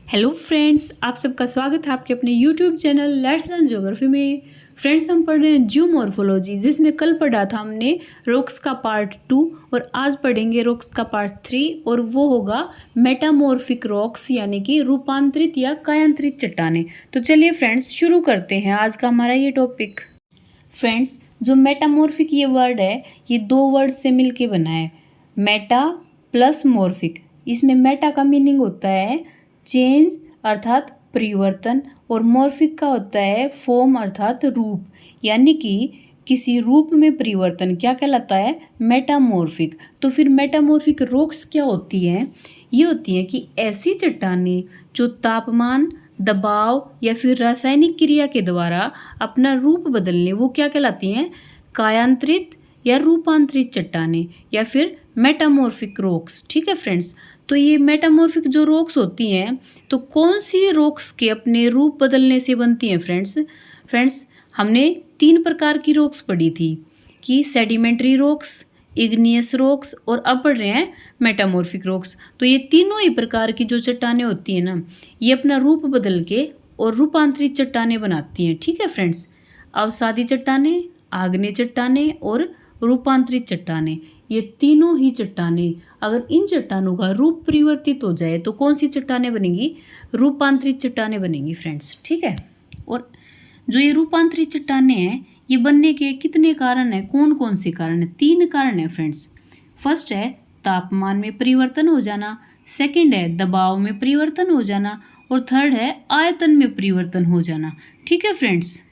Hello friends, आप सबका स्वागत है आपके अपने YouTube channel let's learn geography में। फ्रेंड्स, हम पढ़ रहे हैं जियोमॉर्फोलॉजी, जिसमें कल पढ़ा था हमने रॉक्स का पार्ट 2 और आज पढ़ेंगे रॉक्स का पार्ट 3 और वो होगा मेटामॉर्फिक रॉक्स, यानी कि रूपांतरित या कायांतरित चट्टानें। तो चलिए फ्रेंड्स, शुरू करते हैं आज का हमारा ये टॉपिक। फ्रेंड्स, जो मेटामॉर्फिक ये वर्ड है, ये दो वर्ड से मिलके बना है, मेटा प्लस मॉर्फिक। इसमें मेटा का मीनिंग होता है चेंज अर्थात परिवर्तन, और मॉर्फिक का होता है फॉर्म अर्थात रूप, यानी कि किसी रूप में परिवर्तन क्या कहलाता है, मेटामॉर्फिक। तो फिर मेटामॉर्फिक रॉक्स क्या होती हैं? ये होती हैं कि ऐसी चट्टानें जो तापमान, दबाव या फिर रासायनिक क्रिया के द्वारा अपना रूप बदलने, वो क्या कहलाती हैं, कायांतरित या रूपांतरित चट्टानें या फिर मेटामॉर्फिक रॉक्स। ठीक है फ्रेंड्स, तो ये मेटामॉर्फिक जो रॉक्स होती हैं, तो कौन सी रॉक्स के अपने रूप बदलने से बनती हैं फ्रेंड्स हमने 3 प्रकार की रॉक्स पढ़ी थी कि सेडिमेंट्री रॉक्स, इग्नियस रॉक्स और अब पढ़ रहे हैं मेटामॉर्फिक रॉक्स। तो ये तीनों ही प्रकार की जो चट्टानें होती हैं ना, ये अपना रूप बदल के और रूपांतरित चट्टानें बनाती हैं। ठीक है फ्रेंड्स, अवसादी चट्टानें, आग्नेय चट्टानें और रूपांतरित चट्टानें, ये तीनों ही चट्टानें, अगर इन चट्टानों का रूप परिवर्तित हो जाए तो कौन सी चट्टानें बनेंगी, रूपांतरित चट्टानें बनेंगी फ्रेंड्स। ठीक है, और जो ये रूपांतरित चट्टानें हैं, ये बनने के कितने कारण हैं, कौन कौन से कारण हैं? 3 कारण हैं फ्रेंड्स। फर्स्ट है तापमान में परिवर्तन हो जाना, सेकंड है दबाव में परिवर्तन हो जाना, और थर्ड है आयतन में परिवर्तन हो जाना। ठीक है फ्रेंड्स,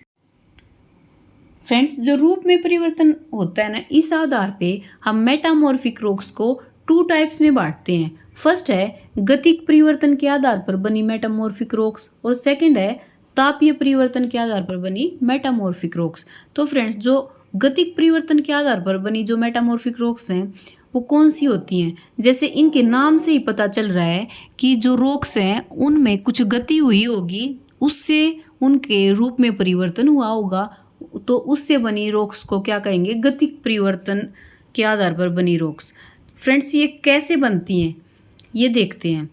जो रूप में परिवर्तन होता है ना, इस आधार पे हम मेटामॉर्फिक रॉक्स को 2 टाइप्स में बांटते हैं। फर्स्ट है गतिक परिवर्तन के आधार पर बनी मेटामॉर्फिक रॉक्स, और सेकंड है तापीय परिवर्तन के आधार पर बनी मेटामॉर्फिक रॉक्स। तो फ्रेंड्स, जो गतिक परिवर्तन के आधार पर बनी जो मेटामॉर्फिक रॉक्स हैं, वो कौन सी होती हैं? जैसे इनके नाम से ही पता चल रहा है कि जो रॉक्स हैं उनमें कुछ गति हुई होगी, उससे उनके रूप में परिवर्तन हुआ होगा, तो उससे बनी रॉक्स को क्या कहेंगे, गतिक परिवर्तन के आधार पर बनी रॉक्स। फ्रेंड्स, ये कैसे बनती हैं ये देखते हैं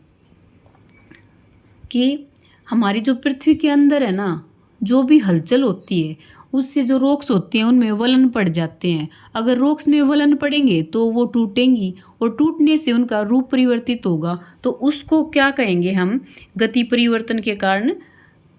कि हमारी जो पृथ्वी के अंदर है ना, जो भी हलचल होती है उससे जो रॉक्स होती हैं उनमें वलन पड़ जाते हैं। अगर रॉक्स में वलन पड़ेंगे तो वो टूटेंगी, और टूटने से उनका रूप परिवर्तित होगा, तो उसको क्या कहेंगे हम, गति परिवर्तन के कारण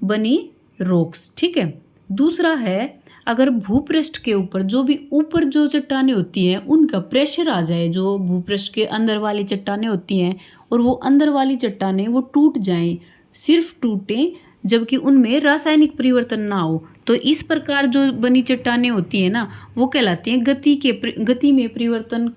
बनी रॉक्स। ठीक है, दूसरा है अगर भूपृष्ठ के ऊपर जो भी ऊपर जो चट्टानें होती हैं उनका प्रेशर आ जाए, जो भूपृष्ठ के अंदर वाली चट्टानें होती हैं, और वो अंदर वाली चट्टानें वो टूट जाएं, सिर्फ टूटें, जबकि उनमें रासायनिक परिवर्तन ना हो, तो इस प्रकार जो बनी चट्टानें होती हैं ना, वो कहलाती हैं गति में परिवर्तन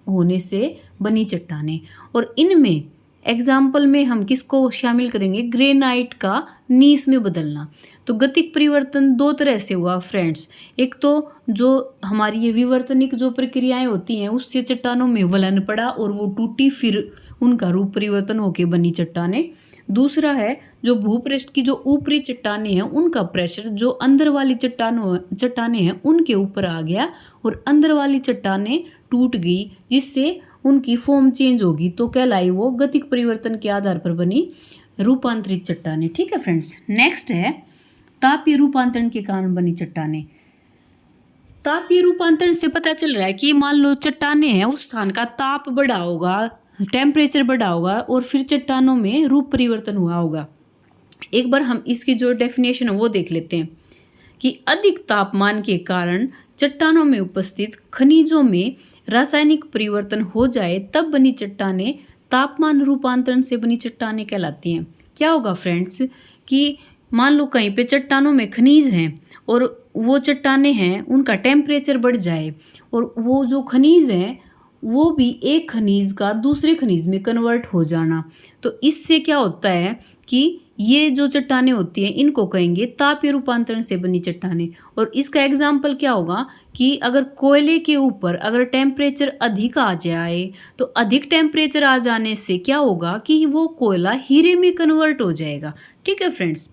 होने से बनी चट्टानें। और इनमें एग्जाम्पल में हम किसको शामिल करेंगे, ग्रेनाइट का नीस में बदलना। तो गतिक परिवर्तन 2 तरह से हुआ फ्रेंड्स। एक तो जो हमारी ये विवर्तनिक जो प्रक्रियाएं होती हैं उससे चट्टानों में वलन पड़ा और वो टूटी, फिर उनका रूप परिवर्तन होकर बनी चट्टानें। दूसरा है जो भूपृष्ठ की जो ऊपरी चट्टानें हैं उनका प्रेशर जो अंदर वाली चट्टानें हैं उनके ऊपर आ गया और अंदर वाली चट्टानें टूट गई, जिससे उनकी फॉर्म चेंज होगी, तो कहलाई वो गतिक परिवर्तन के आधार पर बनी रूपांतरित चट्टानें। ठीक है फ्रेंड्स, नेक्स्ट है तापीय रूपांतरण के कारण बनी चट्टानें। तापीय रूपांतरण से पता चल रहा है कि मान लो चट्टानें हैं, उस स्थान का ताप बढ़ा होगा, टेम्परेचर बढ़ा होगा, और फिर चट्टानों में रूप परिवर्तन हुआ होगा। एक बार हम इसकी जो डेफिनेशन है वो देख लेते हैं कि अधिक तापमान के कारण चट्टानों में उपस्थित खनिजों में रासायनिक परिवर्तन हो जाए तब बनी चट्टानें तापमान रूपांतरण से बनी चट्टानें कहलाती हैं। क्या होगा फ्रेंड्स कि मान लो कहीं पे चट्टानों में खनिज हैं और वो चट्टानें हैं, उनका टेम्परेचर बढ़ जाए और वो जो खनिज हैं वो भी एक खनिज का दूसरे खनिज में कन्वर्ट हो जाना, तो इससे क्या होता है कि ये जो चट्टानें होती हैं इनको कहेंगे तापीय रूपांतरण से बनी चट्टानें। और इसका एग्जाम्पल क्या होगा कि अगर कोयले के ऊपर अगर टेम्परेचर अधिक आ जाए, तो अधिक टेम्परेचर आ जाने से क्या होगा कि वो कोयला हीरे में कन्वर्ट हो जाएगा। ठीक है फ्रेंड्स,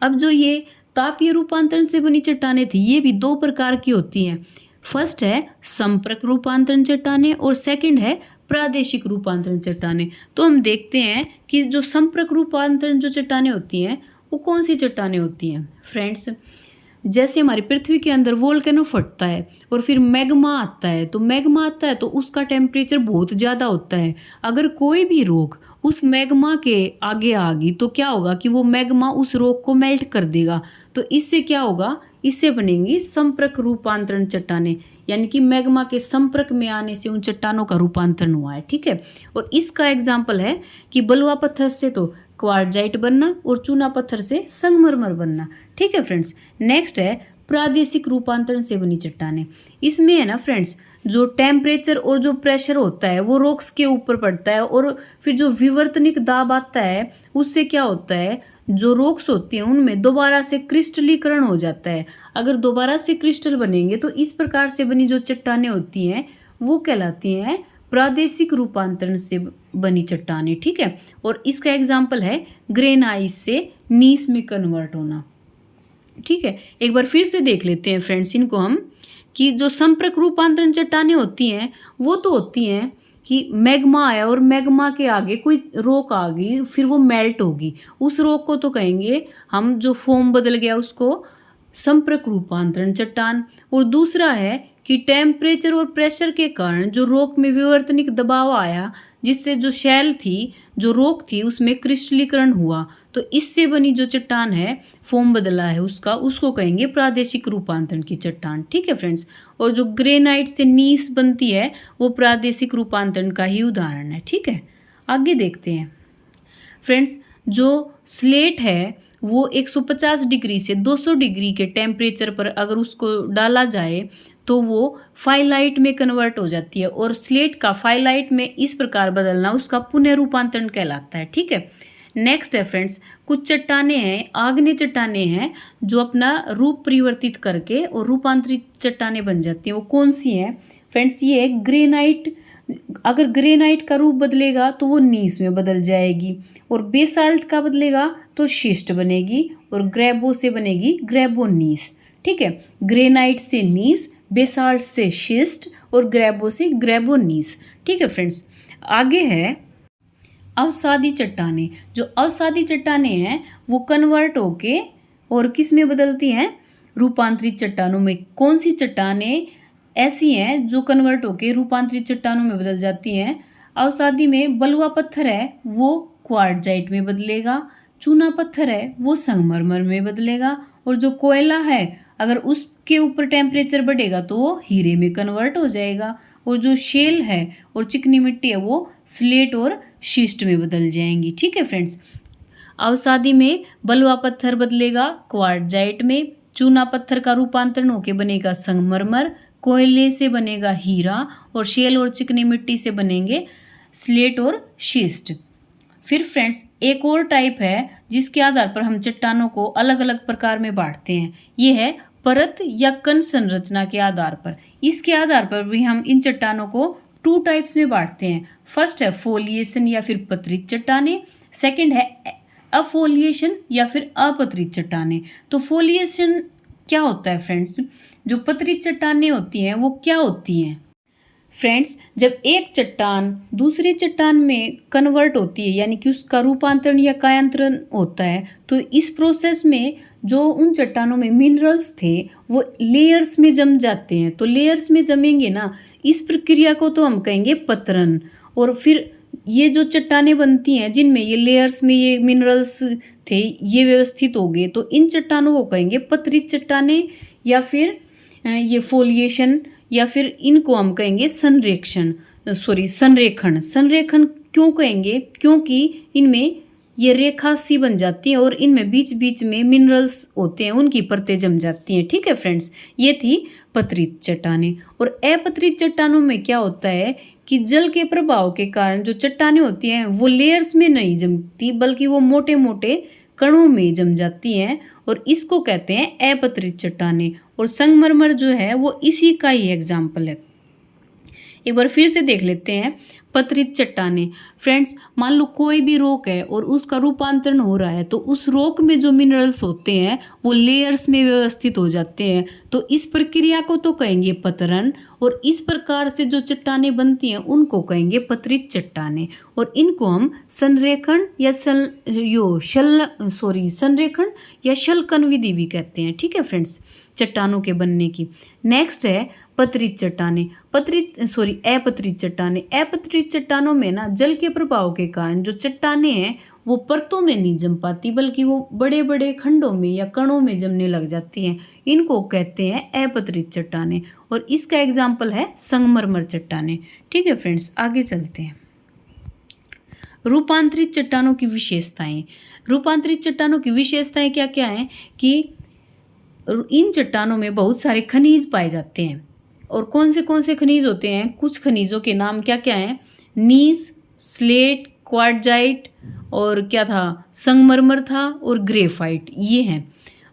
अब जो ये तापीय रूपांतरण से बनी चट्टानें थी, ये भी 2 प्रकार की होती हैं। फर्स्ट है संपर्क रूपांतरण चट्टानें और सेकंड है प्रादेशिक रूपांतरण चट्टानें। तो हम देखते हैं कि जो संपर्क रूपांतरण जो चट्टानें होती हैं वो कौन सी चट्टानें होती हैं फ्रेंड्स। जैसे हमारी पृथ्वी के अंदर वोल्केनो फटता है और फिर मैग्मा आता है, तो मैग्मा आता है तो उसका टेम्परेचर बहुत ज़्यादा होता है। अगर कोई भी रॉक उस मैग्मा के आगे आ गई तो क्या होगा कि वो मैग्मा उस रॉक को मेल्ट कर देगा। तो इससे क्या होगा, इससे बनेंगी संपर्क रूपांतरण चट्टानें, यानी कि मैग्मा के संपर्क में आने से उन चट्टानों का रूपांतरण हुआ है। ठीक है, और इसका एग्जाम्पल है कि बलुआ पत्थर से तो क्वार्टजाइट बनना और चूना पत्थर से संगमरमर बनना। ठीक है फ्रेंड्स, नेक्स्ट है प्रादेशिक रूपांतरण से बनी चट्टानें। इसमें है ना फ्रेंड्स, जो टेम्परेचर और जो प्रेशर होता है वो रॉक्स के ऊपर पड़ता है और फिर जो विवर्तनिक दाब आता है उससे क्या होता है, जो रॉक्स होती हैं उनमें दोबारा से क्रिस्टलीकरण हो जाता है। अगर दोबारा से क्रिस्टल बनेंगे तो इस प्रकार से बनी जो चट्टानें होती हैं वो कहलाती हैं प्रादेशिक रूपांतरण से बनी चट्टानें। ठीक है, और इसका एग्जाम्पल है ग्रेनाइट से नीस में कन्वर्ट होना। ठीक है, एक बार फिर से देख लेते हैं फ्रेंड्स इनको हम, कि जो संपर्क रूपांतरण चट्टानें होती हैं वो तो होती हैं कि मैग्मा आया और मैग्मा के आगे कोई रॉक आ गई, फिर वो मेल्ट होगी, उस रॉक को तो कहेंगे हम, जो फॉर्म बदल गया उसको संपर्क रूपांतरण चट्टान। और दूसरा है कि टेम्परेचर और प्रेशर के कारण जो रॉक में विवर्तनिक दबाव आया जिससे जो शैल थी, जो रॉक थी उसमें क्रिस्टलीकरण हुआ, तो इससे बनी जो चट्टान है, फॉर्म बदला है उसका, उसको कहेंगे प्रादेशिक रूपांतरण की चट्टान। ठीक है फ्रेंड्स, और जो ग्रेनाइट से नीस बनती है वो प्रादेशिक रूपांतरण का ही उदाहरण है। ठीक है, आगे देखते हैं फ्रेंड्स। जो स्लेट है वो 150 डिग्री से 200 डिग्री के टेम्परेचर पर अगर उसको डाला जाए तो वो फाइलाइट में कन्वर्ट हो जाती है, और स्लेट का फाइलाइट में इस प्रकार बदलना उसका पुनः रूपांतरण कहलाता है। ठीक है, नेक्स्ट है फ्रेंड्स, कुछ चट्टानें हैं, आग्नेय चट्टानें हैं जो अपना रूप परिवर्तित करके और रूपांतरित चट्टानें बन जाती हैं। वो कौन सी हैं फ्रेंड्स, ये है ग्रेनाइट। अगर ग्रेनाइट का रूप बदलेगा तो वो नीस में बदल जाएगी, और बेसाल्ट का बदलेगा तो शिस्ट बनेगी, और ग्रेबो से बनेगी ग्रेबोनीस। ठीक है, ग्रेनाइट से नीस, बेसाल्ट से शिस्ट और ग्रेबो से ग्रेबोनीस। ठीक है फ्रेंड्स, आगे है अवसादी चट्टानें। जो अवसादी चट्टानें हैं वो कन्वर्ट होके और किस में बदलती हैं, रूपांतरित चट्टानों में। कौन सी चट्टानें ऐसी हैं जो कन्वर्ट होके रूपांतरित चट्टानों में बदल जाती हैं? अवसादी में बलुआ पत्थर है वो क्वार्टजाइट में बदलेगा, चूना पत्थर है वो संगमरमर में बदलेगा, और जो कोयला है अगर उसके ऊपर टेम्परेचर बढ़ेगा तो वो हीरे में कन्वर्ट हो जाएगा, और जो शेल है और चिकनी मिट्टी है वो स्लेट और शिस्ट में बदल जाएंगी। ठीक है फ्रेंड्स, अवसादी में बलुआ पत्थर बदलेगा क्वार्टजाइट में, चूना पत्थर का रूपांतरण होके बनेगा संगमरमर, कोयले से बनेगा हीरा, और शेल और चिकनी मिट्टी से बनेंगे स्लेट और शिस्ट। फिर फ्रेंड्स, एक और टाइप है जिसके आधार पर हम चट्टानों को अलग अलग प्रकार में बांटते हैं, ये है परत या कण संरचना के आधार पर। इसके आधार पर भी हम इन चट्टानों को 2 टाइप्स में बांटते हैं। फर्स्ट है फोलिएशन या फिर पत्रित चट्टानें, सेकंड है अफोलिएशन या फिर अपत्रित चट्टानें। तो फोलिएशन क्या होता है फ्रेंड्स, जो पत्रित चट्टानें होती हैं वो क्या होती हैं फ्रेंड्स, जब एक चट्टान दूसरी चट्टान में कन्वर्ट होती है, यानी कि उसका रूपांतरण या कायांतरण होता है, तो इस प्रोसेस में जो उन चट्टानों में मिनरल्स थे वो लेयर्स में जम जाते हैं। तो लेयर्स में जमेंगे ना, इस प्रक्रिया को तो हम कहेंगे पतरन। और फिर ये जो चट्टानें बनती हैं जिनमें ये लेयर्स में ये मिनरल्स थे ये व्यवस्थित हो गए, तो इन चट्टानों को कहेंगे पत्रित चट्टानें या फिर ये फोलिएशन, या फिर इनको हम कहेंगे संरेखण। संरेखण क्यों कहेंगे, क्योंकि इनमें ये रेखा सी बन जाती है और इनमें बीच बीच में मिनरल्स होते हैं, उनकी परतें जम जाती हैं। ठीक है फ्रेंड्स, ये थी पत्रित चट्टानें। और अपत्रित चट्टानों में क्या होता है कि जल के प्रभाव के कारण जो चट्टानें होती हैं वो लेयर्स में नहीं जमती, बल्कि वो मोटे मोटे कणों में जम जाती हैं, और इसको कहते हैं अपत्रित चट्टानें। और संगमरमर जो है वो इसी का ही एग्जाम्पल है। एक बार फिर से देख लेते हैं पत्रित चट्टानें। फ्रेंड्स, मान लो कोई भी रॉक है और उसका रूपांतरण हो रहा है, तो उस रॉक में जो मिनरल्स होते हैं वो लेयर्स में व्यवस्थित हो जाते हैं, तो इस प्रक्रिया को तो कहेंगे पतरन, और इस प्रकार से जो चट्टानें बनती हैं उनको कहेंगे पत्रित चट्टानें। और इनको हम संरेखण या संरेखण या शल्कन विधि भी कहते हैं। ठीक है फ्रेंड्स, चट्टानों के बनने की। नेक्स्ट है अपत्रित चट्टानें। अपत्रित चट्टानों में ना जल के प्रभाव के कारण जो चट्टानें हैं वो परतों में नहीं जम पाती, बल्कि वो बड़े बड़े खंडों में या कणों में जमने लग जाती हैं। इनको कहते हैं अपत्रित चट्टानें, और इसका एग्जाम्पल है संगमरमर चट्टानें। ठीक है फ्रेंड्स, आगे चलते हैं। रूपांतरित चट्टानों की विशेषताएं। रूपांतरित चट्टानों की विशेषताएं क्या क्या हैं कि इन चट्टानों में बहुत सारे खनिज पाए जाते हैं। और कौन से खनिज होते हैं? कुछ खनिजों के नाम क्या क्या हैं? नीस, स्लेट, क्वार्टजाइट, और क्या था, संगमरमर था, और ग्रेफाइट, ये हैं।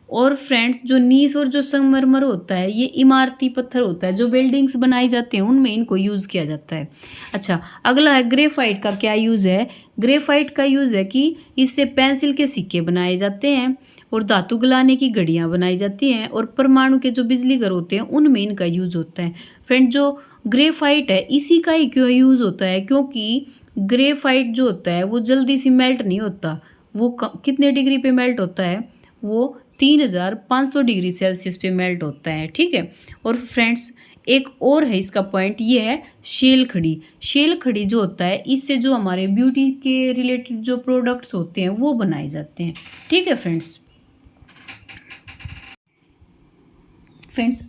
और फ्रेंड्स, जो नीस और जो संगमरमर होता है ये इमारती पत्थर होता है, जो बिल्डिंग्स बनाई जाते हैं उनमें इनको यूज़ किया जाता है। अच्छा, अगला है ग्रेफाइट का क्या यूज़ है? ग्रेफाइट का यूज़ है कि इससे पेंसिल के सिक्के बनाए जाते हैं, और धातु गलाने की घड़ियाँ बनाई जाती हैं, और परमाणु के जो बिजली घर होते हैं उनमें इनका यूज़ होता है। फ्रेंड, जो ग्रेफाइट है इसी का ही क्यों यूज़ होता है? क्योंकि ग्रेफाइट जो होता है वो जल्दी से मेल्ट नहीं होता। वो कितने डिग्री पे मेल्ट होता है? वो 3500 डिग्री सेल्सियस पे मेल्ट होता है। ठीक है। और फ्रेंड्स, एक और है इसका पॉइंट, ये है शेल खड़ी। शेल खड़ी जो होता है इससे जो हमारे ब्यूटी के रिलेटेड जो प्रोडक्ट्स होते हैं वो बनाए जाते हैं। ठीक है फ्रेंड्स,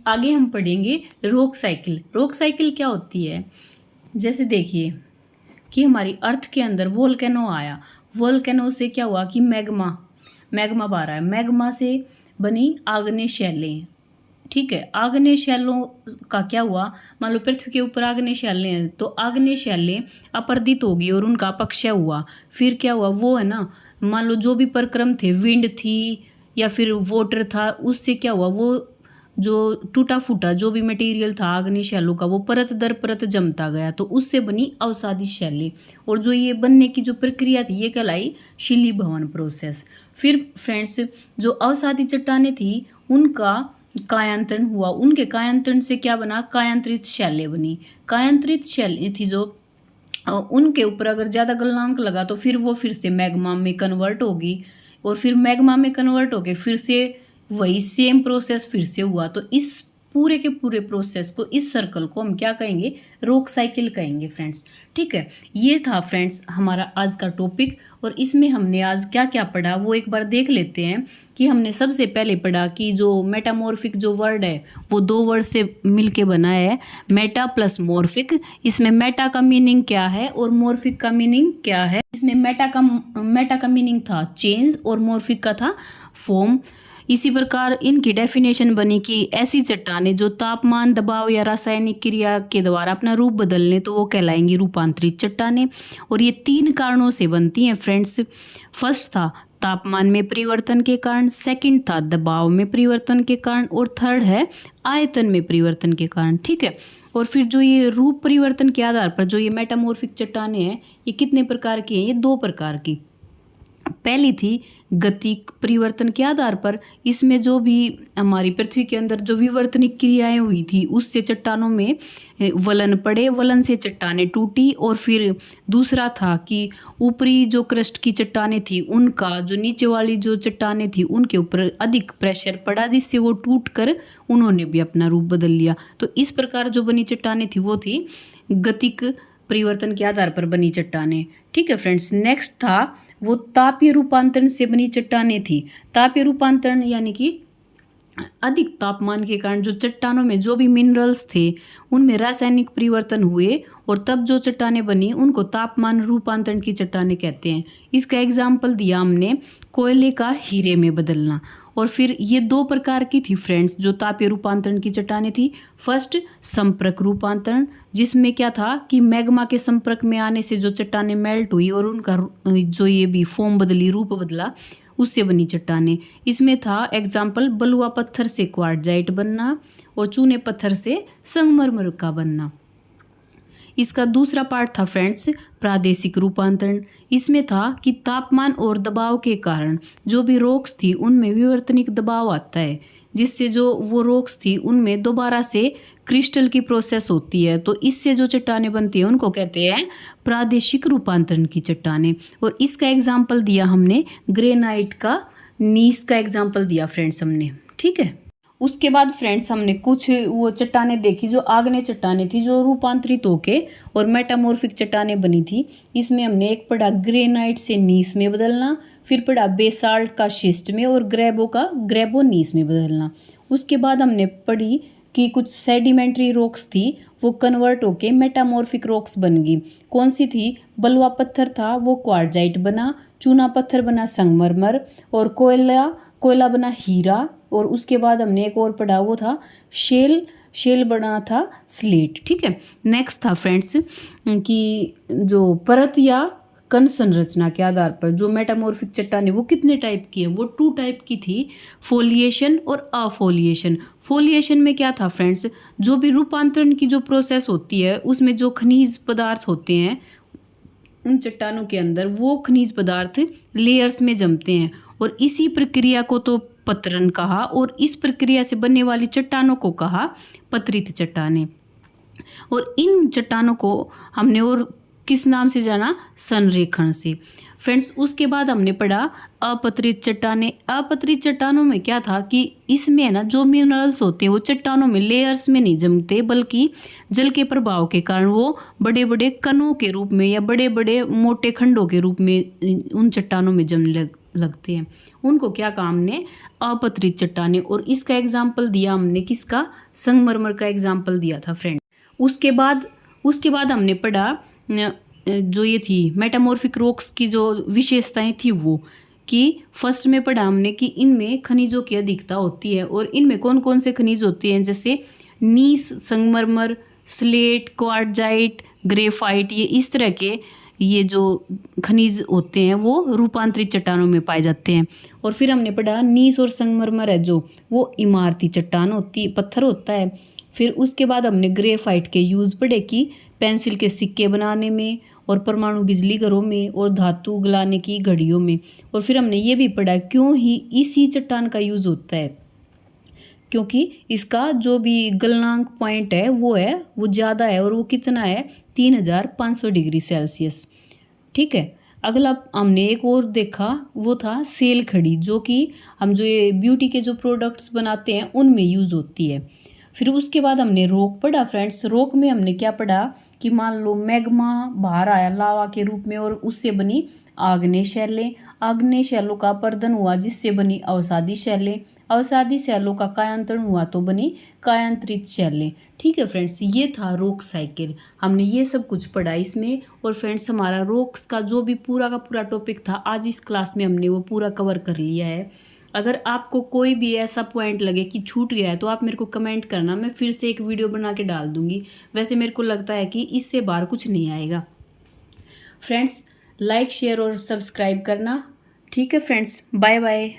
आगे हम पढ़ेंगे रॉक साइकिल। रॉक साइकिल क्या होती है? जैसे देखिए कि हमारी अर्थ के अंदर वोल्केनो आया, वोल्केनो से क्या हुआ कि मैग्मा बाहर आया, मैग्मा से बनी आग्नेय शैलें। ठीक है, आग्नेय शैलों का क्या हुआ? मान लो पृथ्वी के ऊपर आग्नेय शैलें हैं, तो आग्नेय शैलें अपरदित होगी और उनका अपक्षय हुआ। फिर क्या हुआ? वो है ना, मान लो जो भी प्रक्रम थे, विंड थी या फिर वाटर था, उससे क्या हुआ? वो जो टूटा फूटा जो भी मटेरियल था आग्नेय शैलों का, वो परत दर परत जमता गया, तो उससे बनी अवसादी शैलें। और जो ये बनने की जो प्रक्रिया थी ये कहलाई शिलीभवन प्रोसेस। फिर फ्रेंड्स, जो अवसादी चट्टानें थी उनका कायांतरण हुआ, उनके कायांतरण से क्या बना? कायांतरित शैलें बनी। कायांतरित शैलें थी जो उनके ऊपर अगर ज़्यादा गलनांक लगा तो फिर वो फिर से मैग्मा में कन्वर्ट होगी, और फिर मैग्मा में कन्वर्ट होके फिर से वही सेम प्रोसेस फिर से हुआ। तो इस पूरे के पूरे प्रोसेस को, इस सर्कल को हम क्या कहेंगे? रॉक साइकिल कहेंगे फ्रेंड्स। ठीक है, ये था फ्रेंड्स हमारा आज का टॉपिक, और इसमें हमने आज क्या क्या पढ़ा वो एक बार देख लेते हैं। कि हमने सबसे पहले पढ़ा कि जो मेटामॉर्फिक जो वर्ड है वो दो वर्ड से मिलके बना है, मेटा प्लस मॉर्फिक। इसमें मेटा का मीनिंग क्या है और मॉर्फिक का मीनिंग क्या है? इसमें मेटा का मीनिंग था चेंज और मॉर्फिक का था फॉर्म। इसी प्रकार इनकी डेफिनेशन बनी कि ऐसी चट्टानें जो तापमान, दबाव या रासायनिक क्रिया के द्वारा अपना रूप बदल लें तो वो कहलाएंगी रूपांतरित चट्टानें। और ये 3 कारणों से बनती हैं फ्रेंड्स। फर्स्ट था तापमान में परिवर्तन के कारण, सेकंड था दबाव में परिवर्तन के कारण, और थर्ड है आयतन में परिवर्तन के कारण। ठीक है। और फिर जो ये रूप परिवर्तन के आधार पर जो ये मेटामॉर्फिक चट्टानें हैं ये कितने प्रकार की हैं? ये 2 प्रकार की। पहली थी गतिक परिवर्तन के आधार पर, इसमें जो भी हमारी पृथ्वी के अंदर जो विवर्तनिक क्रियाएं हुई थी उससे चट्टानों में वलन पड़े, वलन से चट्टानें टूटी। और फिर दूसरा था कि ऊपरी जो क्रस्ट की चट्टानें थी उनका जो नीचे वाली जो चट्टानें थी उनके ऊपर अधिक प्रेशर पड़ा, जिससे वो टूट कर उन्होंने भी अपना रूप बदल लिया। तो इस प्रकार जो बनी चट्टानें थी वो थी गतिक परिवर्तन के आधार पर बनी चट्टानें। ठीक है फ्रेंड्स, नेक्स्ट था वो तापीय रूपांतरण से बनी चट्टानें थी। तापीय रूपांतरण यानी कि अधिक तापमान के कारण जो चट्टानों में जो भी मिनरल्स थे उनमें रासायनिक परिवर्तन हुए और तब जो चट्टानें बनी उनको तापमान रूपांतरण की चट्टानें कहते हैं। इसका एग्जाम्पल दिया हमने कोयले का हीरे में बदलना। और फिर ये 2 प्रकार की थी फ्रेंड्स जो तापीय रूपांतरण की चट्टानें थी। फर्स्ट संपर्क रूपांतरण, जिसमें क्या था कि मैग्मा के संपर्क में आने से जो चट्टानें मेल्ट हुई और उनका जो ये भी फॉर्म बदली, रूप बदला, उससे बनी चट्टानें। इसमें था एग्जाम्पल बलुआ पत्थर से क्वार्टजाइट बनना और चूने पत्थर से संगमरमर का बनना। इसका दूसरा पार्ट था फ्रेंड्स प्रादेशिक रूपांतरण। इसमें था कि तापमान और दबाव के कारण जो भी रॉक्स थी उनमें विवर्तनिक दबाव आता है, जिससे जो वो रॉक्स थी उनमें दोबारा से क्रिस्टल की प्रोसेस होती है। तो इससे जो चट्टानें बनती हैं उनको कहते हैं प्रादेशिक रूपांतरण की चट्टानें। और इसका एग्जाम्पल दिया हमने ग्रेनाइट का, नीस का एग्जाम्पल दिया फ्रेंड्स हमने, ठीक है। उसके बाद फ्रेंड्स हमने कुछ वो चट्टानें देखी जो आग्नेय चट्टानें थी जो रूपांतरित होके और मेटामॉर्फिक चट्टानें बनी थी। इसमें हमने एक पढ़ा ग्रेनाइट से नीस में बदलना, फिर पढ़ा बेसाल्ट का शिस्ट में, और ग्रेबो का ग्रेबोनीस में बदलना। उसके बाद हमने पढ़ी कि कुछ सेडिमेंट्री रॉक्स थी वो कन्वर्ट होके मेटामॉर्फिक रॉक्स बन गई। कौन सी थी? बलुआ पत्थर था वो क्वार्जाइट बना, चूना पत्थर बना संगमरमर, और कोयला बना हीरा। और उसके बाद हमने एक और पढ़ा वो था शेल बना था स्लेट, ठीक है। नेक्स्ट था फ्रेंड्स कि जो परत या कण संरचना के आधार पर जो मेटामॉर्फिक चट्टानें वो कितने टाइप की है? वो 2 टाइप की थी, फोलिएशन और अफोलिएशन। फोलिएशन में क्या था फ्रेंड्स? जो भी रूपांतरण की जो प्रोसेस होती है उसमें जो खनिज पदार्थ होते हैं उन चट्टानों के अंदर, वो खनिज पदार्थ लेयर्स में जमते हैं, और इसी प्रक्रिया को तो पतरन कहा, और इस प्रक्रिया से बनने वाली चट्टानों को कहा पतरित चट्टानें। और इन चट्टानों को हमने और किस नाम से जाना? संरेखण से। फ्रेंड्स उसके बाद हमने पढ़ा अपतरित चट्टानें। अपतरित चट्टानों में क्या था कि इसमें है ना जो मिनरल्स होते हैं वो चट्टानों में लेयर्स में नहीं जमते, बल्कि जल के प्रभाव के कारण वो बड़े बड़े कणों के रूप में या बड़े बड़े मोटे खंडों के रूप में उन चट्टानों में जमने लगते हैं। उनको क्या कहा हमने? अपतरित चट्टानें। और इसका एग्जाम्पल दिया हमने किसका? संगमरमर का एग्जाम्पल दिया था फ्रेंड। उसके बाद हमने पढ़ा जो ये थी मेटामॉर्फिक रॉक्स की जो विशेषताएं थी वो, कि फर्स्ट में पढ़ा हमने कि इनमें खनिजों की अधिकता होती है। और इनमें कौन कौन से खनिज होते हैं? जैसे नीस, संगमरमर, स्लेट, क्वार्जाइट, ग्रेफाइट, ये इस तरह के ये जो खनिज होते हैं वो रूपांतरित चट्टानों में पाए जाते हैं। और फिर हमने पढ़ा नीस और संगमरमर है जो वो इमारती चट्टान होती, पत्थर होता है। फिर उसके बाद हमने ग्रेफाइट के यूज़ पढ़े कि पेंसिल के सिक्के बनाने में, और परमाणु बिजली घरों में, और धातु गलाने की घड़ियों में। और फिर हमने ये भी पढ़ा क्यों ही इसी चट्टान का यूज़ होता है, क्योंकि इसका जो भी गलनांक पॉइंट है वो ज़्यादा है, और वो कितना है? 3500 डिग्री सेल्सियस, ठीक है। अगला हमने एक और देखा वो था सेल खड़ी, जो कि हम जो ये ब्यूटी के जो प्रोडक्ट्स बनाते हैं उनमें यूज़ होती है। फिर उसके बाद हमने रॉक पढ़ा फ्रेंड्स। रॉक में हमने क्या पढ़ा कि मान लो मैग्मा बाहर आया लावा के रूप में, और उससे बनी आग्नेय शैलें। आग्नेय शैलों का अपरदन हुआ जिससे बनी अवसादी शैलें। अवसादी शैलों का कायांतरण हुआ तो बनी कायांतरित शैलें, ठीक है फ्रेंड्स। ये था रॉक साइकिल, हमने ये सब कुछ पढ़ा इसमें। और फ्रेंड्स हमारा रॉक्स का जो भी पूरा का पूरा टॉपिक था आज इस क्लास में हमने वो पूरा कवर कर लिया है। अगर आपको कोई भी ऐसा पॉइंट लगे कि छूट गया है तो आप मेरे को कमेंट करना, मैं फिर से एक वीडियो बना के डाल दूंगी। वैसे मेरे को लगता है कि इससे बाहर कुछ नहीं आएगा। फ्रेंड्स लाइक, शेयर और सब्सक्राइब करना, ठीक है फ्रेंड्स। Bye bye.